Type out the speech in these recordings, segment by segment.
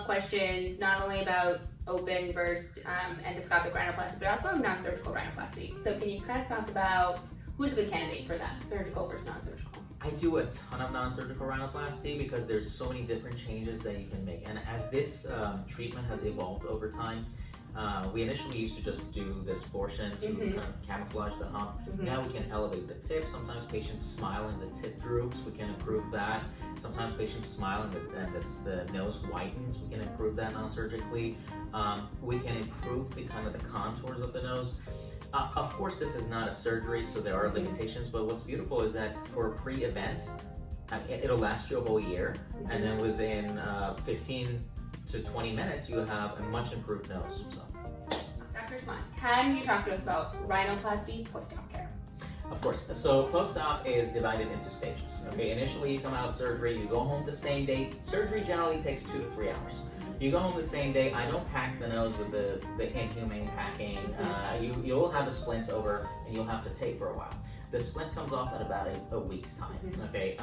follow-up questions, not only about open versus endoscopic rhinoplasty, but also non-surgical rhinoplasty. So can you kind of talk about who's a good candidate for that, surgical versus non-surgical? I do a ton of non-surgical rhinoplasty because there's so many different changes that you can make. And as this treatment has evolved over time, we initially used to just do this portion to kind of camouflage the hump. Now we can elevate the tip. Sometimes patients smile and the tip droops. We can improve that. Sometimes patients smile and the nose whitens. We can improve that non-surgically. We can improve the kind of the contours of the nose. Of course, this is not a surgery, so there are limitations, but what's beautiful is that for a pre-event, it'll last you a whole year, and then within 15 to 20 minutes, you have a much improved nose. So. Dr. Saman, can you talk to us about rhinoplasty post-op care? Of course. So post-op is divided into stages. Okay, initially you come out of surgery, you go home the same day. Surgery generally takes 2 to 3 hours. You go home the same day. I don't pack the nose with the inhumane packing. You'll have a splint over and you'll have to tape for a while. The splint comes off at about a week's time. Okay.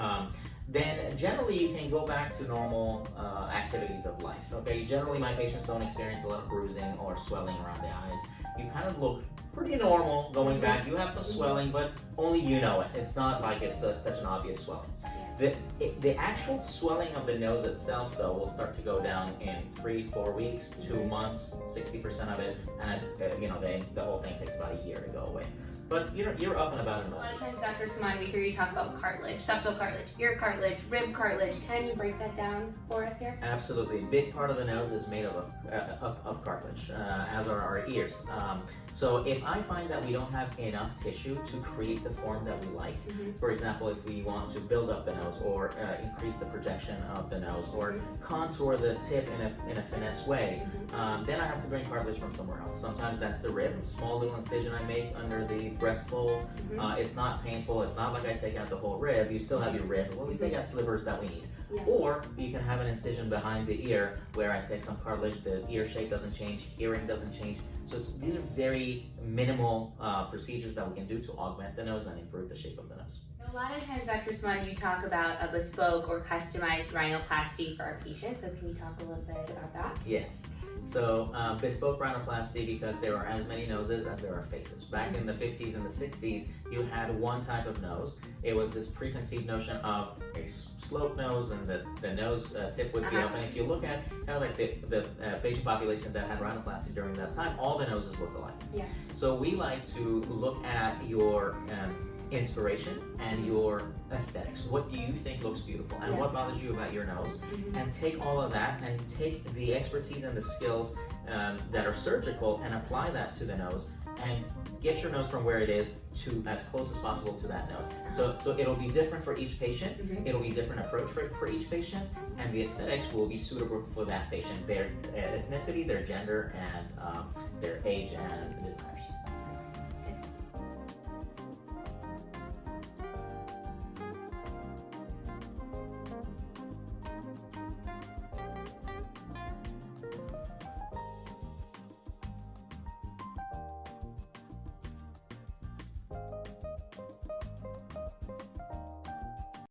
Then generally you can go back to normal activities of life. Okay. Generally my patients don't experience a lot of bruising or swelling around the eyes. You kind of look pretty normal going back. You have some swelling, but only you know it. It's not like it's such an obvious swelling. The actual swelling of the nose itself, though, will start to go down in 3-4 weeks, 2 months, 60% of it, and the whole thing takes about a year to go away. But you're up and about in a lot of times, Dr. Saman, we hear you talk about cartilage, septal cartilage, ear cartilage, rib cartilage. Can you break that down for us here? Absolutely. A big part of the nose is made of cartilage, as are our ears. So if I find that we don't have enough tissue to create the form that we like, for example, if we want to build up the nose or increase the projection of the nose or contour the tip in a finesse way, then I have to bring cartilage from somewhere else. Sometimes that's the rib, small little incision I make under the breast fold. It's not painful. It's not like I take out the whole rib. You still have your rib. Well, we take out slivers that we need. Or you can have an incision behind the ear where I take some cartilage. The ear shape doesn't change. Hearing doesn't change. So these are very minimal procedures that we can do to augment the nose and improve the shape of the nose. A lot of times, Dr. Saman, you talk about a bespoke or customized rhinoplasty for our patients. So can you talk a little bit about that? Yes. So bespoke rhinoplasty because there are as many noses as there are faces. Back in the 50s and the 60s, you had one type of nose. It was this preconceived notion of a sloped nose and the nose tip would be up. And if you look at kind of like the patient population that had rhinoplasty during that time, all the noses look alike. Yeah. So we like to look at your inspiration and your aesthetics. What do you think looks beautiful and what bothers you about your nose? And take all of that and take the expertise and the skills that are surgical and apply that to the nose and get your nose from where it is to as close as possible to that nose. So it'll be different for each patient. It'll be a different approach for each patient, and the aesthetics will be suitable for that patient, their ethnicity, their gender, and their age and desires.